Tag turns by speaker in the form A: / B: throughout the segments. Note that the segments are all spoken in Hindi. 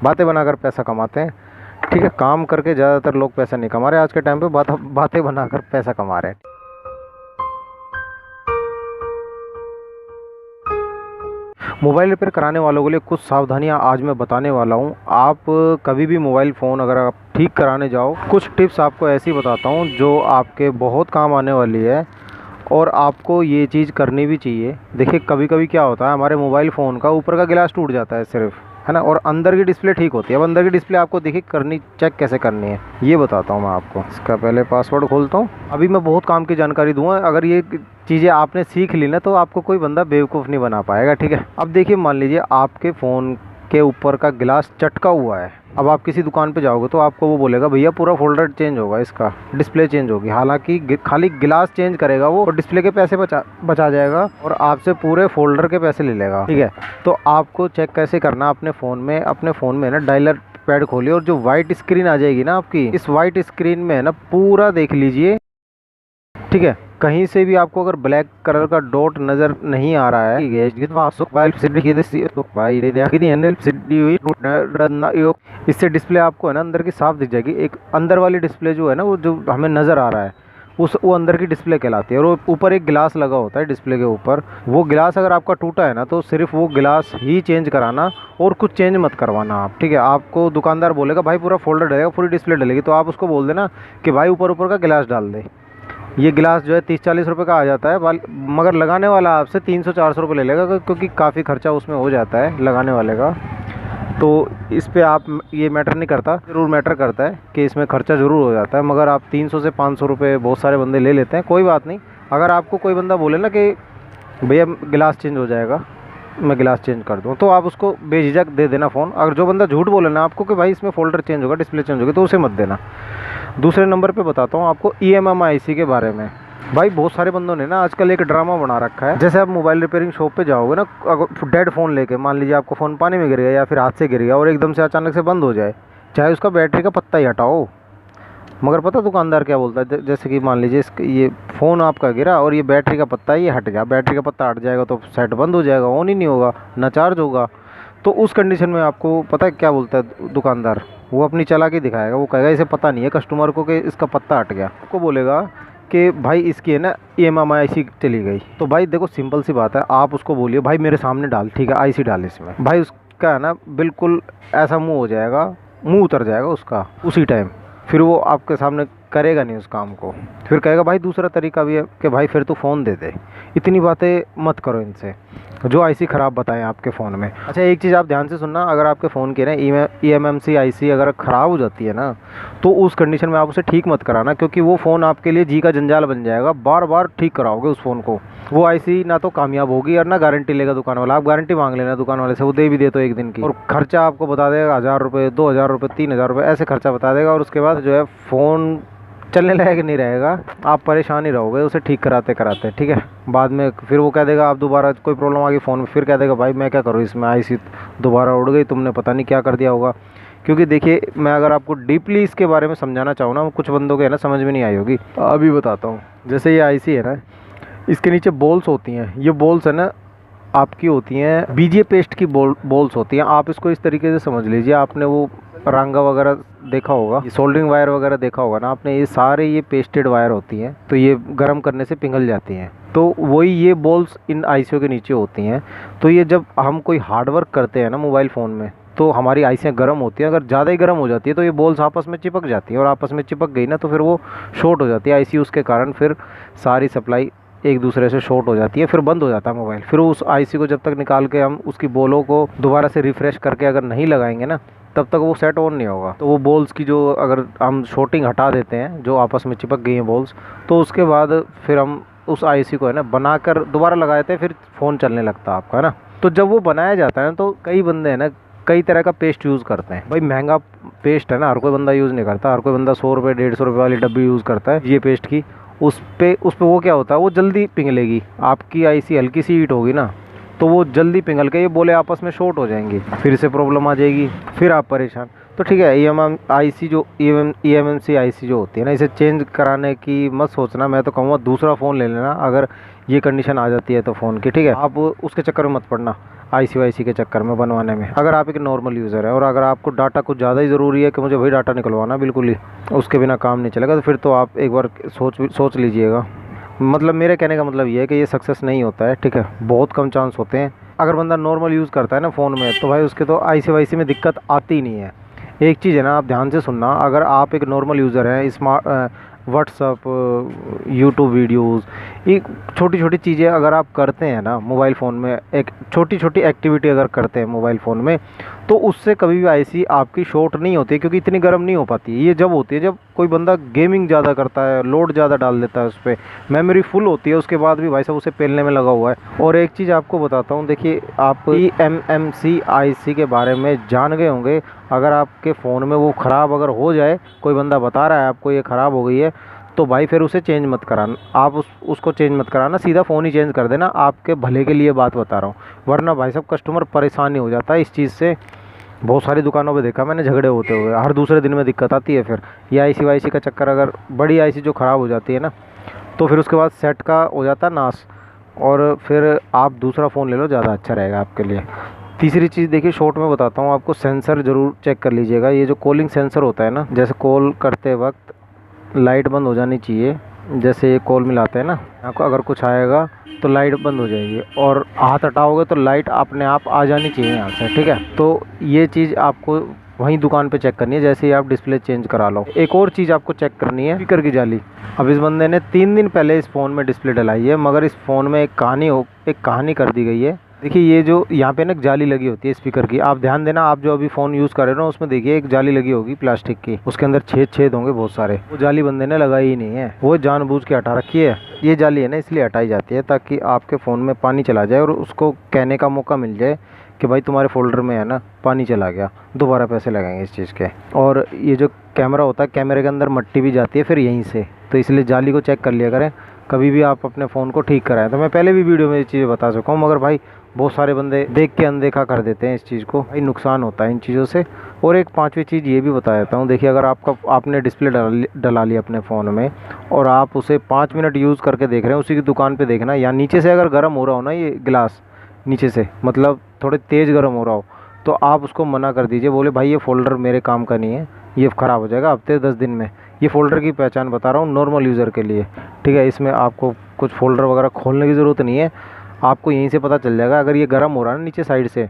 A: बातें बनाकर पैसा कमाते हैं। ठीक है, काम करके ज़्यादातर लोग पैसा नहीं कमा रहे आज के टाइम पे, बातें बनाकर पैसा कमा रहे हैं। मोबाइल रिपेयर कराने वालों के लिए कुछ सावधानियां आज मैं बताने वाला हूं। आप कभी भी मोबाइल फ़ोन अगर आप ठीक कराने जाओ, कुछ टिप्स आपको ऐसी बताता हूं जो आपके बहुत काम आने वाली है, और आपको ये चीज़ करनी भी चाहिए। देखिए, कभी कभी क्या होता है, हमारे मोबाइल फ़ोन का ऊपर का गिलास टूट जाता है सिर्फ, है ना, और अंदर की डिस्प्ले ठीक होती है। अब अंदर की डिस्प्ले आपको देखिए करनी, चेक कैसे करनी है ये बताता हूँ मैं आपको। इसका पहले पासवर्ड खोलता हूँ। अभी मैं बहुत काम की जानकारी दूंगा, अगर ये चीज़ें आपने सीख ली ना तो आपको कोई बंदा बेवकूफ़ नहीं बना पाएगा। ठीक है, अब देखिए, मान लीजिए आपके फ़ोन के ऊपर का गिलास चटका हुआ है। अब आप किसी दुकान पे जाओगे तो आपको वो बोलेगा भैया पूरा फोल्डर चेंज होगा, इसका डिस्प्ले चेंज होगी। हालांकि खाली गिलास चेंज करेगा वो, और डिस्प्ले के पैसे बचा जाएगा, और आपसे पूरे फोल्डर के पैसे ले लेगा। ठीक है, तो आपको चेक कैसे करना, अपने फ़ोन में ना डायलर पैड खोलिए, और जो वाइट स्क्रीन आ जाएगी ना आपकी, इस वाइट स्क्रीन में है ना पूरा देख लीजिए। ठीक है, कहीं से भी आपको अगर ब्लैक कलर का डॉट नज़र नहीं आ रहा है, इससे डिस्प्ले आपको है ना अंदर की साफ दिख जाएगी। एक अंदर वाली डिस्प्ले जो है ना, वो जो हमें नज़र आ रहा है, वो अंदर की डिस्प्ले कहलाती है। और वो ऊपर एक गिलास लगा होता है डिस्प्ले के ऊपर, वो गिलास अगर आपका टूटा है ना तो सिर्फ वो गिलास ही चेंज कराना, और कुछ चेंज मत करवाना आप। ठीक है, आपको दुकानदार बोलेगा भाई पूरा फोल्डर डलेगा, पूरी डिस्प्ले डलेगी, तो आप उसको बोल देना कि भाई ऊपर का गिलास डाल दे। ये गिलास जो है 30-40 रुपये का आ जाता है, मगर लगाने वाला आपसे 300-400 रुपये ले लेगा, क्योंकि काफ़ी खर्चा उसमें हो जाता है लगाने वाले का। तो इस पे आप, ये मैटर नहीं करता, ज़रूर मैटर करता है कि इसमें खर्चा ज़रूर हो जाता है, मगर आप 300 से 500 रुपये बहुत सारे बंदे ले लेते हैं। कोई बात नहीं, अगर आपको कोई बंदा बोले ना कि भैया गिलास चेंज हो जाएगा, मैं गिलास चेंज कर दूँ, तो आप उसको बेझिझक दे देना फ़ोन। अगर जो बंदा झूठ बोले ना आपको कि भाई इसमें फ़ोल्डर चेंज होगा, डिस्प्ले चेंज होगी, तो उसे मत देना। दूसरे नंबर पे बताता हूँ आपको EMMIC के बारे में। भाई बहुत सारे बंदों ने ना आजकल एक ड्रामा बना रखा है। जैसे आप मोबाइल रिपेयरिंग शॉप पे जाओगे ना, अगर डेड फ़ोन लेके, मान लीजिए आपका फ़ोन पानी में गिर गया या फिर हाथ से गिर गया और एकदम से अचानक से बंद हो जाए, चाहे उसका बैटरी का पत्ता ही हटाओ, मगर पता दुकानदार क्या बोलता है, जैसे कि मान लीजिए ये फ़ोन आपका गिरा और ये बैटरी का पत्ता ये हट गया, बैटरी का पत्ता हट जाएगा तो सेट बंद हो जाएगा, ऑन ही नहीं होगा, ना चार्ज होगा। तो उस कंडीशन में आपको पता है क्या बोलता है दुकानदार, वो अपनी चालाकी दिखाएगा, वो कहेगा इसे पता नहीं है कस्टमर को कि इसका पत्ता हट गया। आपको बोलेगा कि भाई इसकी है ना EMMIC चली गई। तो भाई देखो, सिंपल सी बात है, आप उसको बोलिए भाई मेरे सामने डाल, ठीक है IC डाल इसमें, भाई उसका है ना बिल्कुल ऐसा मुँह हो जाएगा, मुँह उतर जाएगा उसका उसी टाइम, फिर वो आपके सामने करेगा नहीं उस काम को। फिर कहेगा भाई दूसरा तरीका भी है कि भाई फिर तू फ़ोन दे दे। इतनी बातें मत करो इनसे जो IC ख़राब बताएं आपके फ़ोन में। अच्छा, एक चीज़ आप ध्यान से सुनना, अगर आपके फ़ोन की ना eMMC IC अगर ख़राब हो जाती है ना, तो उस कंडीशन में आप उसे ठीक मत कराना, क्योंकि वो फ़ोन आपके लिए जी का जंजाल बन जाएगा। बार बार ठीक कराओगे उस फ़ोन को, वो IC ना तो कामयाब होगी और ना गारंटी लेगा दुकान वाला। आप गारंटी मांग लेना दुकान वाले से, वो दे भी दे तो एक दिन की, और खर्चा आपको बता देगा 1000 रुपये, 2000 रुपये, 3000 रुपये, ऐसे खर्चा बता देगा। और उसके बाद जो है फ़ोन चलने लायक नहीं रहेगा, आप परेशान ही रहोगे उसे ठीक कराते कराते। ठीक है, बाद में फिर वो कह देगा, आप दोबारा कोई प्रॉब्लम आ गई फ़ोन में, फिर कह देगा भाई मैं क्या करूँ इसमें, IC दोबारा उड़ गई, तुमने पता नहीं क्या कर दिया होगा। क्योंकि देखिए, मैं अगर आपको डीपली इसके बारे में समझाना चाहूँ ना, कुछ बंदों के है ना समझ में नहीं आई होगी, अभी बताता हूँ। जैसे ये IC है ना, इसके नीचे बॉल्स होती हैं, ये बॉल्स है ना आपकी होती हैं BJ पेस्ट की बॉल्स होती हैं। आप इसको इस तरीके से समझ लीजिए, आपने वो रांगा वगैरह देखा होगा, ये सोल्डरिंग वायर वगैरह देखा होगा ना आपने, ये सारे ये पेस्टेड वायर होती हैं, तो ये गर्म करने से पिघल जाती हैं। तो वही ये बॉल्स इन ICO के नीचे होती हैं। तो ये जब हम कोई हार्ड वर्क करते हैं ना मोबाइल फ़ोन में, तो हमारी ICयाँ गर्म होती हैं। अगर ज़्यादा ही गर्म हो जाती है तो ये बॉल्स आपस में चिपक जाती हैं, और आपस में चिपक गई ना तो फिर वो शॉर्ट हो जाती है IC, उसके कारण फिर सारी सप्लाई एक दूसरे से शॉर्ट हो जाती है, फिर बंद हो जाता है मोबाइल। फिर उस IC को जब तक निकाल के हम उसकी बॉलों को दोबारा से रिफ़्रेश करके अगर नहीं लगाएंगे ना, तब तक वो सेट ऑन नहीं होगा। तो वो बॉल्स की जो अगर हम शॉर्टिंग हटा देते हैं, जो आपस में चिपक गई हैं बॉल्स, तो उसके बाद फिर हम उस IC को है ना बनाकर दोबारा लगा देते हैं, फिर फ़ोन चलने लगता है आपका, है ना। तो जब वो बनाया जाता है ना, तो कई बंदे हैं ना कई तरह का पेस्ट यूज़ करते हैं। भाई महंगा पेस्ट है ना, हर कोई बंदा यूज़ नहीं करता, हर कोई बंदा 100 रुपये 150 रुपये वाली डब्बी यूज़ करता है ये पेस्ट की। उस पे वो क्या होता है, वो जल्दी पिघलेगी, आपकी IC हल्की सी हीट होगी ना, तो वो जल्दी पिघल के ये बोले आपस में शॉर्ट हो जाएंगी, फिर से प्रॉब्लम आ जाएगी, फिर आप परेशान। तो ठीक है, EMMIC जो EMMC IC जो होती है ना, इसे चेंज कराने की मत सोचना। मैं तो कहूँगा दूसरा फ़ोन ले लेना अगर ये कंडीशन आ जाती है तो फ़ोन की। ठीक है, आप उसके चक्कर में मत पड़ना। आईसी वाईसी के चक्कर में बनवाने में। अगर आप एक नॉर्मल यूज़र है और अगर आपको डाटा कुछ ज़्यादा ही ज़रूरी है कि मुझे वही डाटा निकलवाना बिल्कुल ही, उसके बिना काम नहीं चलेगा, तो फिर तो आप एक बार सोच लीजिएगा। मतलब मेरे कहने का मतलब ये है कि ये सक्सेस नहीं होता है, ठीक है, बहुत कम चांस होते हैं। अगर बंदा नॉर्मल यूज़ करता है ना फ़ोन में, तो भाई उसके तो आईसी वाईसी में दिक्कत आती ही नहीं है। एक चीज़ है ना, आप ध्यान से सुनना, अगर आप एक नॉर्मल यूज़र हैं, व्हाट्सअप, यूट्यूब वीडियोस, ये छोटी छोटी चीज़ें अगर आप करते हैं ना मोबाइल फ़ोन में, एक छोटी छोटी एक्टिविटी अगर करते हैं मोबाइल फ़ोन में, तो उससे कभी भी आईसी आपकी शॉर्ट नहीं होती है, क्योंकि इतनी गर्म नहीं हो पाती है। ये जब होती है जब कोई बंदा गेमिंग ज़्यादा करता है, लोड ज़्यादा डाल देता है उस पर, मेमोरी फुल होती है, उसके बाद भी भाई साहब उसे पेलने में लगा हुआ है। और एक चीज़ आपको बताता हूँ, देखिए आप eMMC आईसी के बारे में जान गए होंगे। अगर आपके फ़ोन में वो ख़राब अगर हो जाए, कोई बंदा बता रहा है आपको ये ख़राब हो गई है, तो भाई फिर उसे चेंज मत कराना, आप उसको चेंज मत कराना, सीधा फ़ोन ही चेंज कर देना। आपके भले के लिए बात बता रहा हूँ, वरना भाई साहब कस्टमर परेशान ही हो जाता है इस चीज़ से। बहुत सारी दुकानों पे देखा मैंने झगड़े होते हुए, हर दूसरे दिन में दिक्कत आती है। फिर ये आईसी वाईसी का चक्कर, अगर बड़ी आईसी जो ख़राब हो जाती है ना, तो फिर उसके बाद सेट का हो जाता है नाश, और फिर आप दूसरा फ़ोन ले लो, ज़्यादा अच्छा रहेगा आपके लिए। तीसरी चीज़ देखिए, शॉर्ट में बताता हूँ आपको, सेंसर ज़रूर चेक कर लीजिएगा। ये जो कॉलिंग सेंसर होता है ना, जैसे कॉल करते वक्त लाइट बंद हो जानी चाहिए। जैसे ये कॉल मिलाते हैं ना, आपको अगर कुछ आएगा तो लाइट बंद हो जाएगी, और हाथ हटाओगे तो लाइट अपने आप आ जानी चाहिए यहाँ से, ठीक है। तो ये चीज़ आपको वहीं दुकान पे चेक करनी है, जैसे ही आप डिस्प्ले चेंज करा लो। एक और चीज़ आपको चेक करनी है, स्पीकर की जाली। अब इस बंदे ने 3 दिन पहले इस फ़ोन में डिस्प्ले डलाई है, मगर इस फ़ोन में एक कहानी कर दी गई है। देखिए ये जो यहाँ पे ना जाली लगी होती है स्पीकर की, आप ध्यान देना, आप जो अभी फ़ोन यूज़ कर रहे हो ना, उसमें देखिए एक जाली लगी होगी प्लास्टिक की, उसके अंदर छेद होंगे बहुत सारे। वो जाली बंदे ने लगाई ही नहीं है, वो जानबूझ के हटा रखी है। ये जाली है ना इसलिए हटाई जाती है, ताकि आपके फ़ोन में पानी चला जाए और उसको कहने का मौका मिल जाए कि भाई तुम्हारे फोल्डर में है ना पानी चला गया, दोबारा पैसे लगेंगे इस चीज़ के। और ये जो कैमरा होता है, कैमरे के अंदर मिट्टी भी जाती है फिर यहीं से, तो इसलिए जाली को चेक कर लिया करें कभी भी आप अपने फ़ोन को ठीक कराएं। तो मैं पहले भी वीडियो में ये चीज़ें बता चुका हूँ, मगर भाई बहुत सारे बंदे देख के अनदेखा कर देते हैं इस चीज़ को, भाई नुकसान होता है इन चीज़ों से। और एक 5वीं चीज़ ये भी बता देता हूँ, देखिए अगर आपने डिस्प्ले डला लिया अपने फ़ोन में, और आप उसे 5 मिनट यूज़ करके देख रहे हैं, उसी की दुकान पे देखना, या नीचे से अगर गर्म हो रहा हो ना ये गिलास, नीचे से मतलब थोड़े तेज़ गर्म हो रहा हो, तो आप उसको मना कर दीजिए, बोले भाई ये फ़ोल्डर मेरे काम का नहीं है, ये ख़राब हो जाएगा हफ्ते 10 दिन में। ये फ़ोल्डर की पहचान बता रहा हूँ नॉर्मल यूज़र के लिए, ठीक है। इसमें आपको कुछ फ़ोल्डर वगैरह खोलने की ज़रूरत नहीं है, आपको यहीं से पता चल जाएगा। अगर ये गर्म हो रहा है ना नीचे साइड से,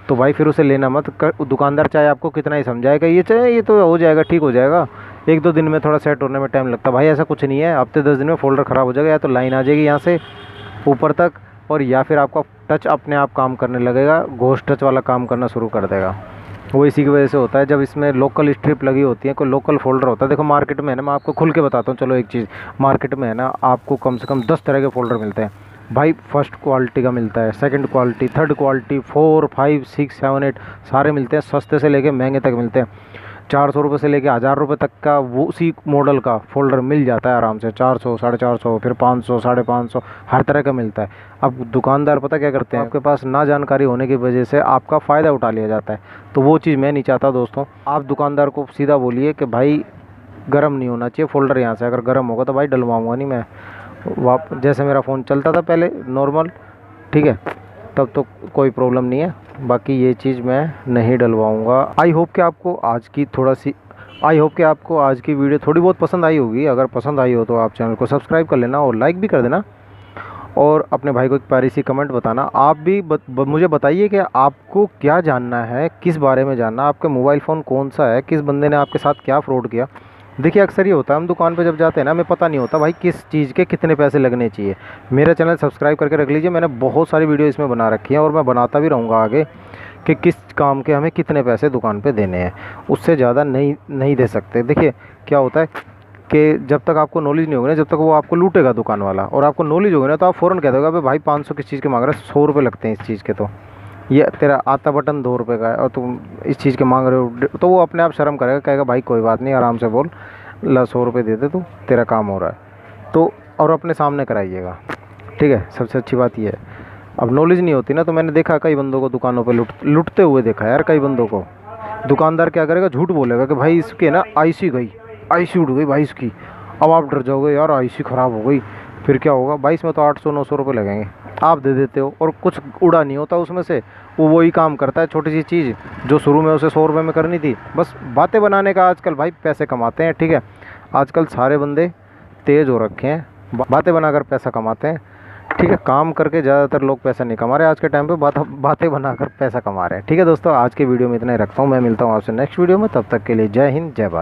A: तो भाई फिर उसे लेना मत। दुकानदार चाहे आपको कितना ही समझाएगा, ये तो हो जाएगा, ठीक हो जाएगा, 1-2 दिन में थोड़ा सेट होने में टाइम लगता है, भाई ऐसा कुछ नहीं है। हफ्ते 10 दिन में फ़ोल्डर ख़राब हो जाएगा, या तो लाइन आ जाएगी यहाँ से ऊपर तक, और या फिर आपका टच अपने आप काम करने लगेगा, घोस्ट टच वाला काम करना शुरू कर देगा। वो इसी की वजह से होता है, जब इसमें लोकल स्ट्रिप लगी होती है, कोई लोकल फोल्डर होता है। देखो मार्केट में है ना, मैं आपको खुल के बताता हूँ, चलो एक चीज़, मार्केट में है ना आपको कम से कम 10 तरह के फ़ोल्डर मिलते हैं भाई। फर्स्ट क्वालिटी का मिलता है, सेकंड क्वालिटी, थर्ड क्वालिटी, 4, 5, 6, 7, 8 सारे मिलते हैं, सस्ते से लेके महंगे तक मिलते हैं। 400 रुपये से लेके 1000 रुपये तक का वो उसी मॉडल का फ़ोल्डर मिल जाता है आराम से, 400, 450, फिर 500, 550, हर तरह का मिलता है। अब दुकानदार पता क्या करते हैं, आपके पास ना जानकारी होने की वजह से आपका फ़ायदा उठा लिया जाता है, तो वो चीज़ मैं नहीं चाहता दोस्तों। आप दुकानदार को सीधा बोलिए कि भाई गर्म नहीं होना चाहिए फ़ोल्डर, यहाँ से अगर गर्म होगा तो भाई डलवाऊँगा नहीं मैं। जैसे मेरा फ़ोन चलता था पहले नॉर्मल, ठीक है, तब तो कोई प्रॉब्लम नहीं है, बाकी ये चीज़ मैं नहीं डलवाऊँगा। आई होप कि आपको आज की वीडियो थोड़ी बहुत पसंद आई होगी। अगर पसंद आई हो तो आप चैनल को सब्सक्राइब कर लेना और लाइक भी कर देना, और अपने भाई को एक प्यारी सी कमेंट बताना। आप भी मुझे बताइए कि आपको क्या जानना है, किस बारे में जानना, आपका मोबाइल फ़ोन कौन सा है, किस बंदे ने आपके साथ क्या फ्रॉड किया। देखिए अक्सर ये होता है, हम दुकान पे जब जाते हैं ना, हमें पता नहीं होता भाई किस चीज़ के कितने पैसे लगने चाहिए। मेरा चैनल सब्सक्राइब करके रख लीजिए, मैंने बहुत सारी वीडियो इसमें बना रखी हैं, और मैं बनाता भी रहूँगा आगे कि किस काम के हमें कितने पैसे दुकान पे देने हैं, उससे ज़्यादा नहीं दे सकते। देखिए क्या होता है कि जब तक आपको नॉलेज नहीं होगी ना, जब तक वो आपको लूटेगा दुकान वाला, और आपको नॉलेज होगी ना, तो आप फ़ौरन कह दोगे भाई 500 किस चीज़ के मांग रहे हैं, 100 रुपये लगते हैं इस चीज़ के, तो ये तेरा आता बटन 2 रुपये का है और तुम इस चीज़ के मांग रहे हो, तो वो अपने आप शर्म करेगा, कहेगा भाई कोई बात नहीं, आराम से बोल, ला 100 रुपये दे दे, तू तेरा काम हो रहा है। तो और अपने सामने कराइएगा, ठीक है, सबसे अच्छी बात ये है। अब नॉलेज नहीं होती ना, तो मैंने देखा कई बंदों को दुकानों पे लुटते हुए देखा यार, कई बंदों को। दुकानदार क्या करेगा, झूठ बोलेगा कि भाई इसके ना आईसी उड़ गई भाई इसकी। अब आप डर जाओगे यार, आईसी ख़राब हो गई, फिर क्या होगा भाई, इसमें तो 800-900 रुपये लगेंगे। आप दे देते हो और कुछ उड़ा नहीं होता उसमें से, वो वही काम करता है। छोटी सी चीज़ जो शुरू में उसे 100 रुपये में करनी थी, बस बातें बनाने का आजकल भाई पैसे कमाते हैं। ठीक है, आजकल सारे बंदे तेज़ हो रखे हैं, बातें बनाकर पैसा कमाते हैं। ठीक है, काम करके ज़्यादातर लोग पैसा नहीं कमा रहे आज के टाइम पे, बातें बनाकर पैसा कमा रहे हैं। ठीक है दोस्तों, आज के वीडियो में इतना ही रखता हूँ, मैं मिलता हूँ आपसे नेक्स्ट वीडियो में, तब तक के लिए जय हिंद जय भारत।